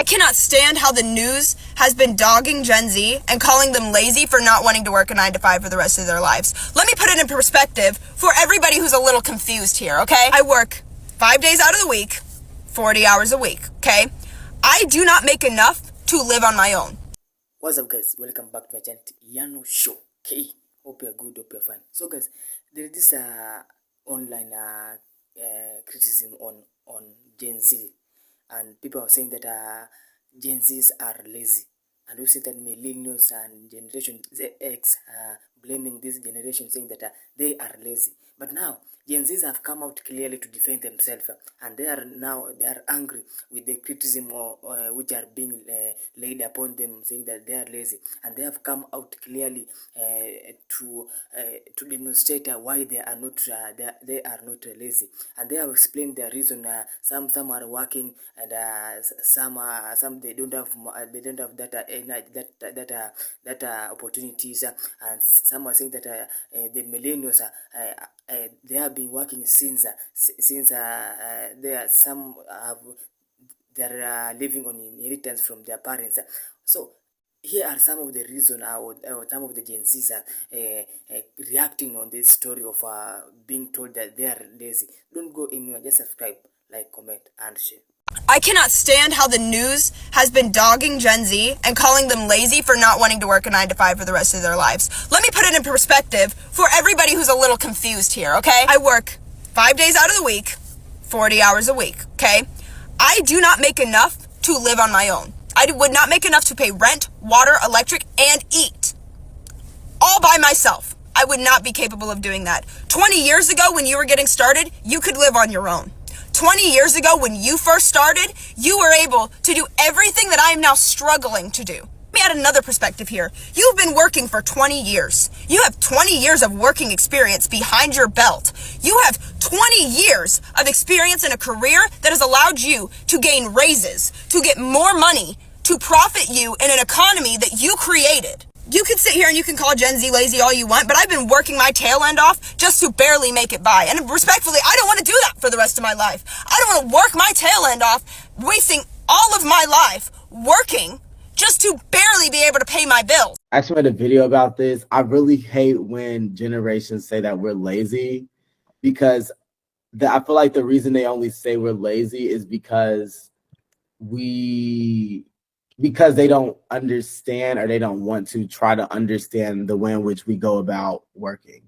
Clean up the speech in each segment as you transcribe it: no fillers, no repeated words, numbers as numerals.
I cannot stand how the news has been dogging Gen Z and calling them lazy for not wanting to work a 9 to 5 for the rest of their lives. Let me put it in perspective for everybody who's a little confused here, okay? I work 5 days out of the week, 40 hours a week, okay? I do not make enough to live on my own. What's up, guys? Welcome back to my channel, Yano Show. Okay, hope you're good, hope you're fine. So guys, there is this online criticism on Gen Z, and people are saying that Gen Zs are lazy, and we see that millennials and Generation X blaming this generation, saying that they are lazy. But now Gen Zs have come out clearly to defend themselves, and they are angry with the criticism which are being laid upon them, saying that they are lazy, and they have come out clearly to demonstrate why they are not lazy, and they have explained their reason. Some are working, and some they don't have that opportunities, and some are saying that the millennials they have been working since they're living on inheritance from their parents. So here are some of the reasons or some of the Gen Zs reacting on this story of being told that they are lazy. Don't go anywhere, just subscribe, like, comment, and share. I cannot stand how the news has been dogging Gen Z and calling them lazy for not wanting to work a 9 to 5 for the rest of their lives. Let me put it in perspective for everybody who's a little confused here, okay? I work 5 days out of the week, 40 hours a week, okay? I do not make enough to live on my own. I would not make enough to pay rent, water, electric, and eat. All by myself. I would not be capable of doing that. 20 years ago when you were getting started, you could live on your own. 20 years ago when you first started, you were able to do everything that I am now struggling to do. Let me add another perspective here. You've been working for 20 years. You have 20 years of working experience behind your belt. You have 20 years of experience in a career that has allowed you to gain raises, to get more money, to profit you in an economy that you created. You can sit here and you can call Gen Z lazy all you want, but I've been working my tail end off just to barely make it by. And respectfully, I don't want to do that for the rest of my life. I don't want to work my tail end off, wasting all of my life working just to barely be able to pay my bills. I actually made a video about this. I really hate when generations say that we're lazy, because I feel like the reason they only say we're lazy is because they don't understand, or they don't want to try to understand the way in which we go about working,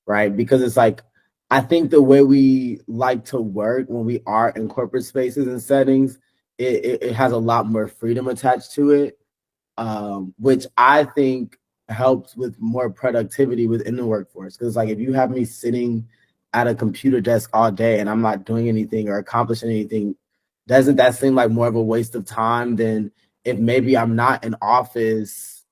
right? Because it's like, I think the way we like to work when we are in corporate spaces and settings, it has a lot more freedom attached to it, which I think helps with more productivity within the workforce. Because like, if you have me sitting at a computer desk all day and I'm not doing anything or accomplishing anything, doesn't that seem like more of a waste of time than if maybe I'm not in office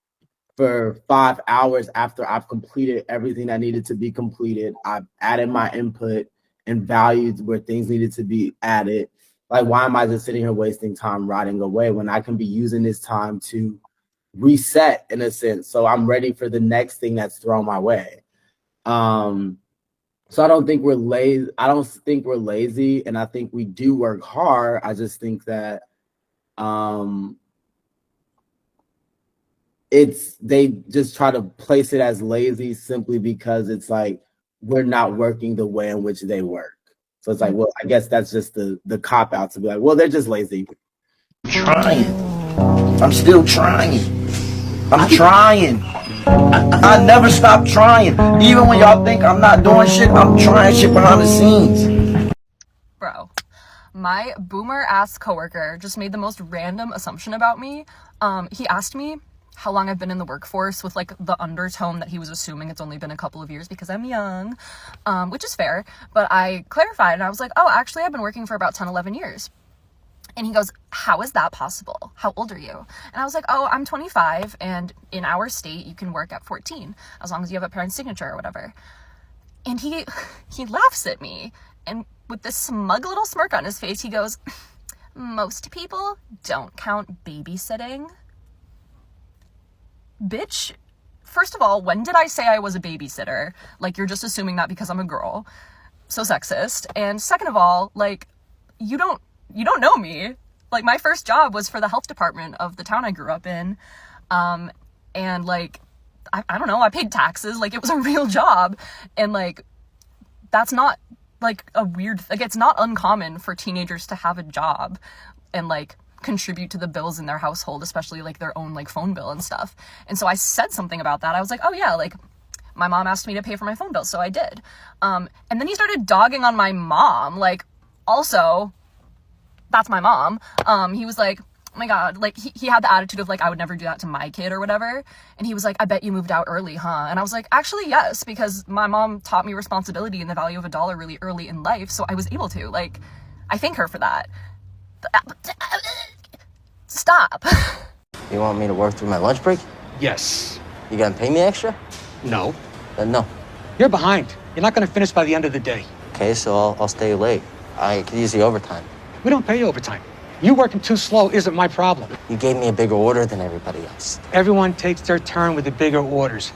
for 5 hours after I've completed everything that needed to be completed, I've added my input and valued where things needed to be added. Like, why am I just sitting here wasting time rotting away when I can be using this time to reset, in a sense, so I'm ready for the next thing that's thrown my way? So I don't think we're lazy. I don't think we're lazy, and I think we do work hard. I just think that they just try to place it as lazy simply because it's like we're not working the way in which they work. So it's like, well, I guess that's just the cop out to be like, well, they're just lazy. Trying. I'm still trying. I'm trying. I never stop trying. Even when y'all think I'm not doing shit, I'm trying shit behind the scenes. Bro, my boomer ass coworker just made the most random assumption about me. He asked me how long I've been in the workforce, with like the undertone that he was assuming it's only been a couple of years because I'm young, which is fair. But I clarified and I was like, oh, actually I've been working for about 10, 11 years. And he goes, how is that possible? How old are you? And I was like, oh, I'm 25, and in our state, you can work at 14, as long as you have a parent's signature or whatever. And he laughs at me, and with this smug little smirk on his face, he goes, most people don't count babysitting. Bitch, first of all, when did I say I was a babysitter? Like, you're just assuming that because I'm a girl. So sexist. And second of all, like, you don't know me. Like, my first job was for the health department of the town I grew up in. And like, I don't know, I paid taxes. Like, it was a real job. And like, that's not like a weird, like, it's not uncommon for teenagers to have a job and like contribute to the bills in their household, especially like their own like phone bill and stuff. And so I said something about that. I was like, oh yeah, like, my mom asked me to pay for my phone bill, so I did. And then he started dogging on my mom. Like, also, that's my mom. He was like, oh my God, like, he had the attitude of like, I would never do that to my kid or whatever. And he was like, I bet you moved out early, huh? And I was like, actually, yes, because my mom taught me responsibility and the value of $1 really early in life, so I was able to. Like, I thank her for that. Stop. You want me to work through my lunch break? Yes. You gonna pay me extra? No. Then no. You're behind. You're not gonna finish by the end of the day. Okay, so I'll stay late. I could use the overtime. We don't pay overtime. You working too slow isn't my problem. You gave me a bigger order than everybody else. Everyone takes their turn with the bigger orders.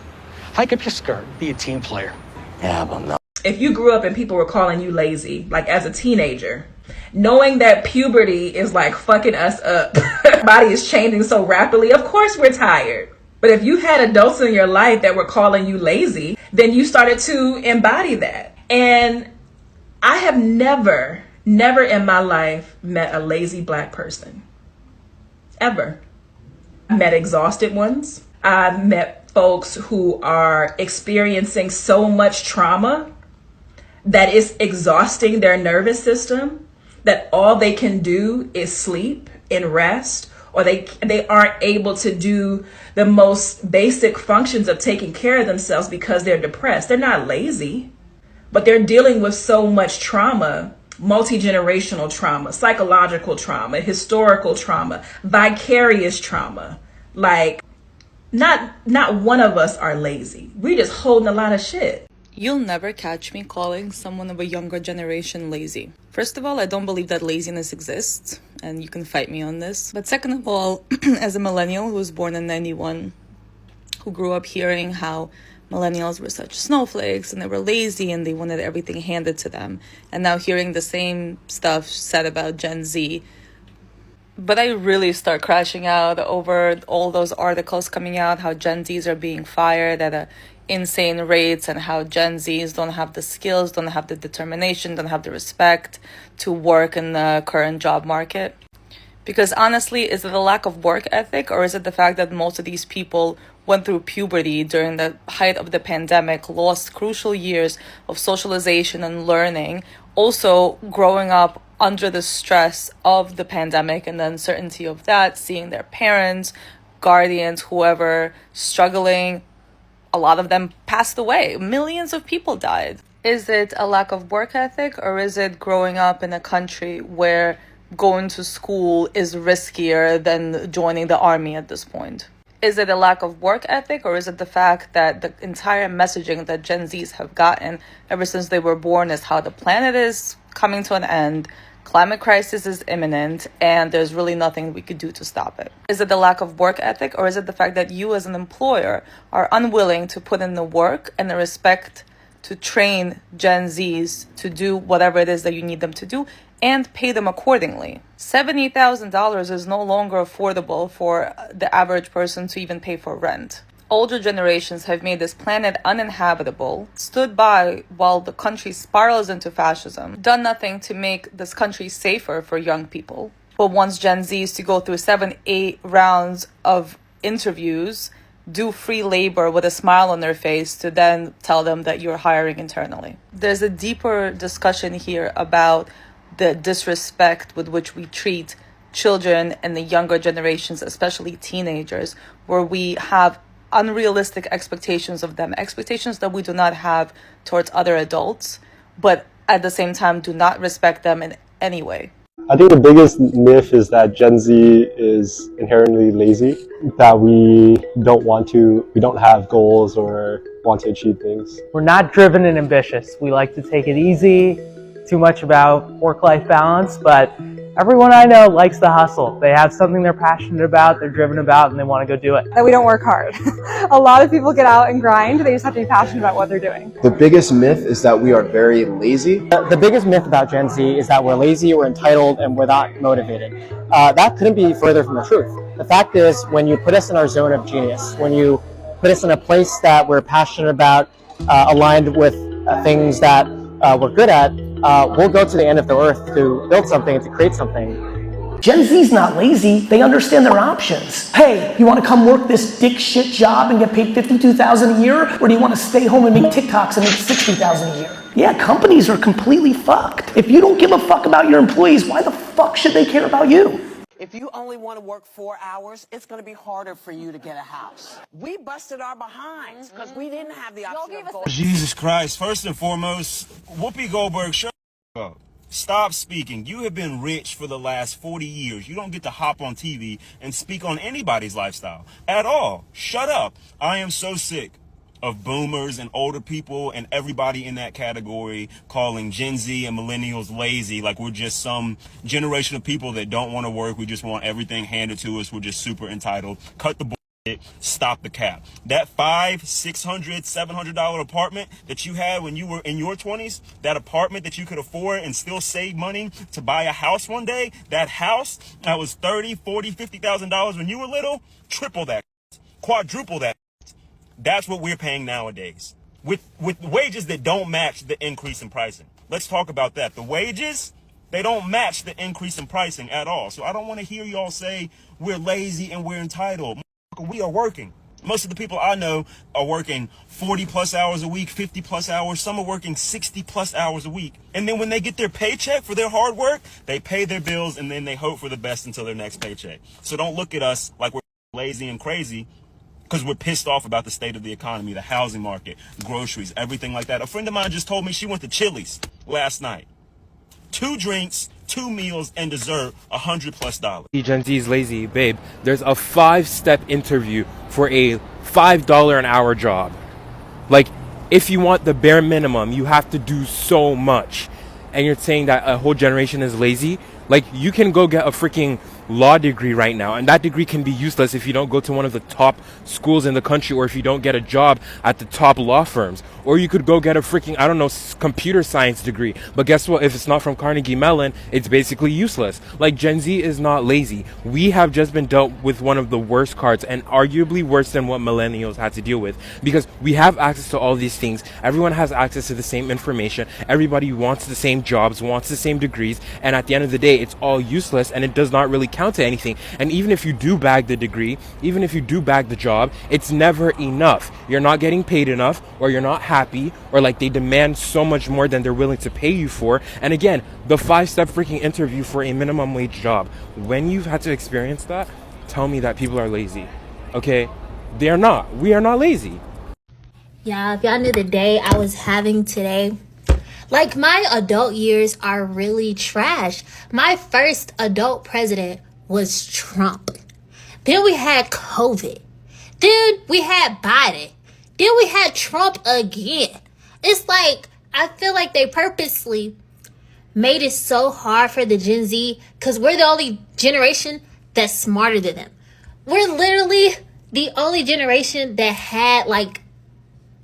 Hike up your skirt. Be a team player. Yeah, but no. If you grew up and people were calling you lazy, like as a teenager, knowing that puberty is like fucking us up, our body is changing so rapidly, of course we're tired. But if you had adults in your life that were calling you lazy, then you started to embody that. And I have never in my life met a lazy Black person. Ever. I met exhausted ones. I've met folks who are experiencing so much trauma that it's exhausting their nervous system, that all they can do is sleep and rest, or they aren't able to do the most basic functions of taking care of themselves because they're depressed. They're not lazy, but they're dealing with so much trauma, multi-generational trauma, psychological trauma, historical trauma, vicarious trauma. Like, not one of us are lazy. We're just holding a lot of shit. You'll never catch me calling someone of a younger generation lazy. First of all, I don't believe that laziness exists, and you can fight me on this. But second of all, as a millennial who was born in 91, who grew up hearing how millennials were such snowflakes and they were lazy and they wanted everything handed to them, and now hearing the same stuff said about Gen Z, but I really start crashing out over all those articles coming out, how Gen Zs are being fired at insane rates, and how Gen Zs don't have the skills, don't have the determination, don't have the respect to work in the current job market. Because honestly, is it a lack of work ethic, or is it the fact that most of these people went through puberty during the height of the pandemic, lost crucial years of socialization and learning, also growing up under the stress of the pandemic and the uncertainty of that, seeing their parents, guardians, whoever struggling. A lot of them passed away. Millions of people died. Is it a lack of work ethic, or is it growing up in a country where going to school is riskier than joining the army at this point? Is it a lack of work ethic, or is it the fact that the entire messaging that Gen Zs have gotten ever since they were born is how the planet is coming to an end, climate crisis is imminent, and there's really nothing we could do to stop it? Is it the lack of work ethic, or is it the fact that you as an employer are unwilling to put in the work and the respect to train Gen Zs to do whatever it is that you need them to do and pay them accordingly? $70,000 is no longer affordable for the average person to even pay for rent. Older generations have made this planet uninhabitable, stood by while the country spirals into fascism, done nothing to make this country safer for young people, but wants Gen Zs to go through 7-8 rounds of interviews, do free labor with a smile on their face, to then tell them that you're hiring internally. There's a deeper discussion here about the disrespect with which we treat children and the younger generations, especially teenagers, where we have unrealistic expectations of them, expectations that we do not have towards other adults, but at the same time do not respect them in any way. I think the biggest myth is that Gen Z is inherently lazy, that we don't have goals or want to achieve things. We're not driven and ambitious. We like to take it easy, too much about work-life balance, but everyone I know likes the hustle. They have something they're passionate about, they're driven about, and they want to go do it. That we don't work hard. A lot of people get out and grind. They just have to be passionate about what they're doing. The biggest myth is that we are very lazy. The biggest myth about Gen Z is that we're lazy, we're entitled, and we're not motivated. That couldn't be further from the truth. The fact is, when you put us in our zone of genius, when you put us in a place that we're passionate about, aligned with things that we're good at, we'll go to the end of the earth to build something and to create something. Gen Z's not lazy, they understand their options. Hey, you wanna come work this dick shit job and get paid $52,000 a year? Or do you wanna stay home and make TikToks and make $60,000 a year? Yeah, companies are completely fucked. If you don't give a fuck about your employees, why the fuck should they care about you? If you only want to work 4 hours, it's going to be harder for you to get a house. We busted our behinds because we didn't have the option of going. Jesus Christ, first and foremost, Whoopi Goldberg, shut up. Stop speaking. You have been rich for the last 40 years. You don't get to hop on TV and speak on anybody's lifestyle at all. Shut up. I am so sick of boomers and older people and everybody in that category calling Gen Z and millennials lazy, like we're just some generation of people that don't want to work. We just want everything handed to us. We're just super entitled. Cut the bullshit. Stop the cap. That $500, $600, $700 apartment that you had when you were in your 20s, that apartment that you could afford and still save money to buy a house one day, that house that was $30, $40, $50,000 when you were little, triple that, quadruple that. That's what we're paying nowadays with wages that don't match the increase in pricing. Let's talk about that. The wages, they don't match the increase in pricing at all. So I don't want to hear y'all say we're lazy and we're entitled. We are working. Most of the people I know are working 40 plus hours a week, 50 plus hours. Some are working 60 plus hours a week. And then when they get their paycheck for their hard work, they pay their bills and then they hope for the best until their next paycheck. So don't look at us like we're lazy and crazy, because we're pissed off about the state of the economy, the housing market, groceries, everything like that. A friend of mine just told me she went to Chili's last night. 2 drinks, 2 meals, and dessert, $100+. Gen Z is lazy, babe. There's a 5-step interview for a $5 an hour job. Like, if you want the bare minimum, you have to do so much. And you're saying that a whole generation is lazy? Like, you can go get a freaking law degree right now, and that degree can be useless if you don't go to one of the top schools in the country, or if you don't get a job at the top law firms. Or you could go get a freaking, I don't know, computer science degree, but guess what? If it's not from Carnegie Mellon, it's basically useless. Like, Gen Z is not lazy. We have just been dealt with one of the worst cards, and arguably worse than what millennials had to deal with, because we have access to all these things. Everyone has access to the same information. Everybody wants the same jobs, wants the same degrees, and at the end of the day, it's all useless, and it does not really count to anything. And even if you do bag the degree, even if you do bag the job, it's never enough. You're not getting paid enough, or you're not happy, or like they demand so much more than they're willing to pay you for. And again, the 5-step freaking interview for a minimum wage job. When you've had to experience that, tell me that people are lazy. Okay? They are not. We are not lazy. Yeah, if y'all knew the day I was having today, like, my adult years are really trash. My first adult president was Trump. Then we had COVID. Then we had Biden. Then we had Trump again. It's like, I feel like they purposely made it so hard for the Gen Z because we're the only generation that's smarter than them. We're literally the only generation that had, like,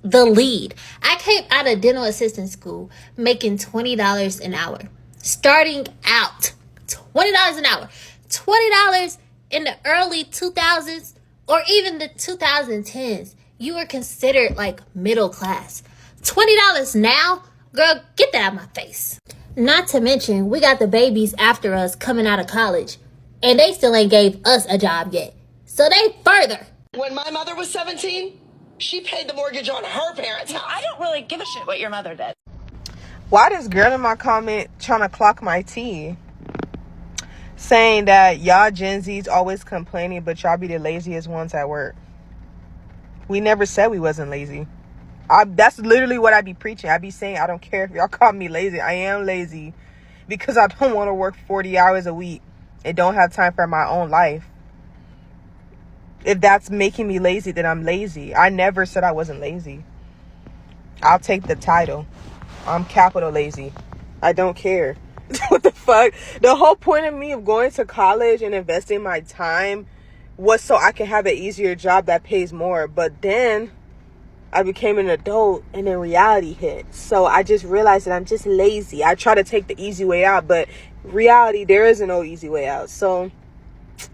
the lead. I came out of dental assistant school making $20 an hour. Starting out, $20 an hour. $20 in the early 2000s or even the 2010s. You were considered like middle class. $20 now? Girl, get that out of my face. Not to mention, we got the babies after us coming out of college, and they still ain't gave us a job yet. So they further. When my mother was 17, she paid the mortgage on her parents' house. I don't really give a shit what your mother did. Why this girl in my comment trying to clock my tea, saying that y'all Gen Z's always complaining, but y'all be the laziest ones at work? We never said we wasn't lazy. That's literally what I be preaching. I be saying, I don't care if y'all call me lazy. I am lazy because I don't want to work 40 hours a week and don't have time for my own life. If that's making me lazy, then I'm lazy. I never said I wasn't lazy. I'll take the title. I'm capital lazy. I don't care. What the fuck? The whole point of me of going to college and investing my time was so I can have an easier job that pays more. But then I became an adult and then reality hit. So I just realized that I'm just lazy. I try to take the easy way out, but reality, there is no easy way out. So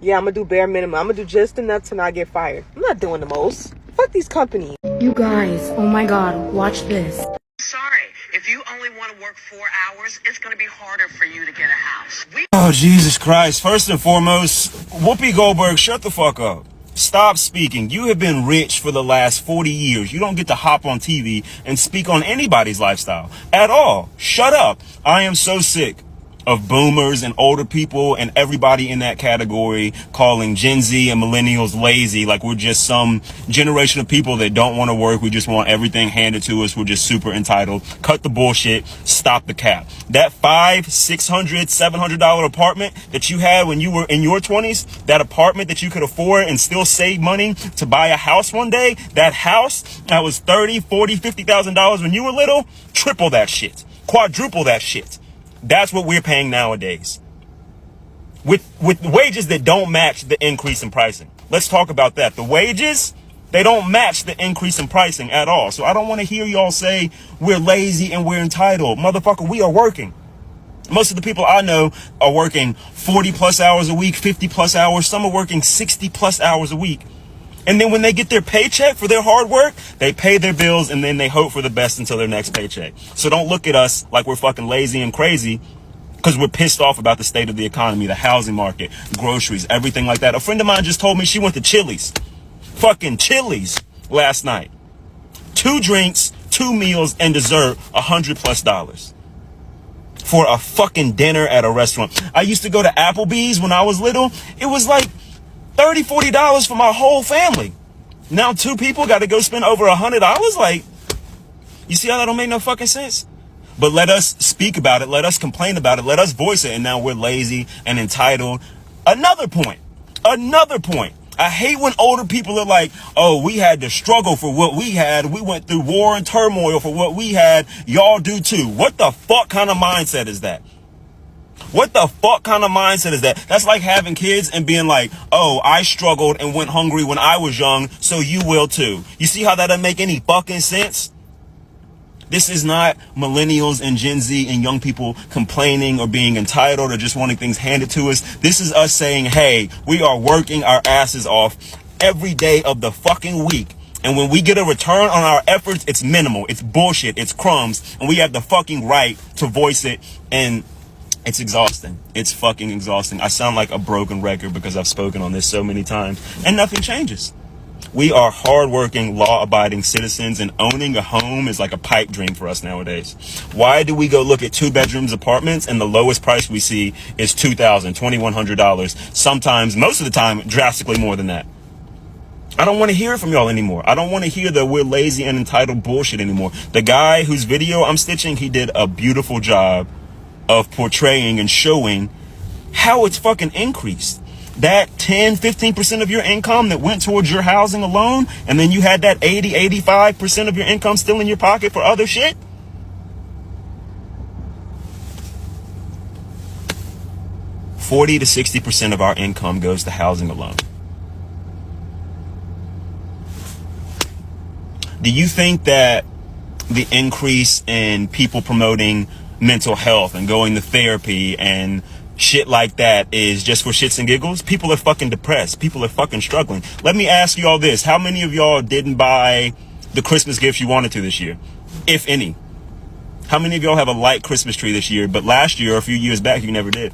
yeah, I'm gonna do bare minimum. I'm gonna do just enough to not get fired. I'm not doing the most. Fuck these companies. You guys, oh my god, watch this. Sorry, if you only want to work 4 hours, it's going to be harder for you to get a house. Oh, Jesus Christ. First and foremost, Whoopi Goldberg, shut the fuck up. Stop speaking. You have been rich for the last 40 years. You don't get to hop on TV and speak on anybody's lifestyle at all. Shut up. I am so sick of boomers and older people and everybody in that category calling Gen Z and millennials lazy, like we're just some generation of people that don't want to work. We just want everything handed to us. We're just super entitled. Cut the bullshit. Stop the cap. That $500, $600, $700 apartment that you had when you were in your 20s, that apartment that you could afford and still save money to buy a house one day, that house that was $30,000, $40,000, $50,000 when you were little, triple that shit. Quadruple that shit. That's what we're paying nowadays. With wages that don't match the increase in pricing. Let's talk about that. The wages, they don't match the increase in pricing at all. So I don't want to hear y'all say we're lazy and we're entitled. Motherfucker, we are working. Most of the people I know are working 40 plus hours a week, 50 plus hours. Some are working 60 plus hours a week. And then when they get their paycheck for their hard work, they pay their bills and then they hope for the best until their next paycheck. So don't look at us like we're fucking lazy and crazy because we're pissed off about the state of the economy, the housing market, groceries, everything like that. A friend of mine just told me she went to Chili's. Fucking Chili's last night. 2 drinks, 2 meals, and dessert, $100+ for a fucking dinner at a restaurant. I used to go to Applebee's when I was little. It was like $30, $40 for my whole family. Now 2 people got to go spend over $100. Like, you see how that don't make no fucking sense? But let us speak about it. Let us complain about it. Let us voice it. And now we're lazy and entitled. Another point. I hate when older people are like, oh, we had to struggle for what we had. We went through war and turmoil for what we had. Y'all do too. What the fuck kind of mindset is that? What the fuck kind of mindset is that? That's like having kids and being like, oh, I struggled and went hungry when I was young, so you will too. You see how that doesn't make any fucking sense? This is not millennials and Gen Z and young people complaining or being entitled or just wanting things handed to us. This is us saying, hey, we are working our asses off every day of the fucking week. And when we get a return on our efforts, it's minimal. It's bullshit. It's crumbs. And we have the fucking right to voice it. And it's exhausting. It's fucking exhausting. I sound like a broken record because I've spoken on this so many times and nothing changes. We are hardworking, law-abiding citizens, and owning a home is like a pipe dream for us nowadays. Why do we go look at 2-bedrooms apartments and the lowest price we see is $2,000, $2,100? Sometimes, most of the time, drastically more than that. I don't want to hear it from y'all anymore. I don't want to hear that we're lazy and entitled bullshit anymore. The guy whose video I'm stitching, he did a beautiful job of portraying and showing how it's fucking increased. That 10, 15% of your income that went towards your housing alone, and then you had that 80, 85% of your income still in your pocket for other shit. $40 to 60% of our income goes to housing alone. Do you think that the increase in people promoting mental health and going to therapy and shit like that is just for shits and giggles? People are fucking depressed. People are fucking struggling. Let me ask you all this. How many of y'all didn't buy the Christmas gifts you wanted to this year? If any. How many of y'all have a light Christmas tree this year, but last year or a few years back you never did?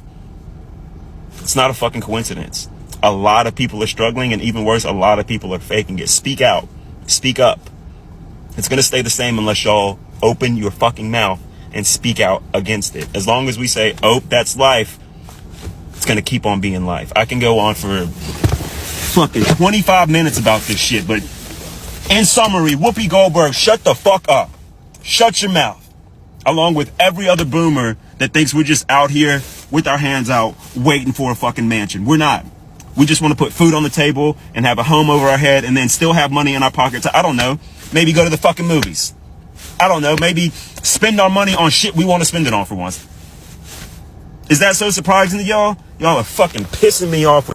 It's not a fucking coincidence. A lot of people are struggling, and even worse, a lot of people are faking it. Speak out. Speak up. It's going to stay the same unless y'all open your fucking mouth and speak out against it. As long as we say, oh, that's life, it's going to keep on being life. I can go on for fucking 25 minutes about this shit, but in summary, Whoopi Goldberg, shut the fuck up. Shut your mouth. Along with every other boomer that thinks we're just out here with our hands out waiting for a fucking mansion. We're not. We just want to put food on the table and have a home over our head and then still have money in our pockets. I don't know. Maybe go to the fucking movies. I don't know, maybe spend our money on shit we want to spend it on for once. Is that so surprising to y'all? Y'all are fucking pissing me off.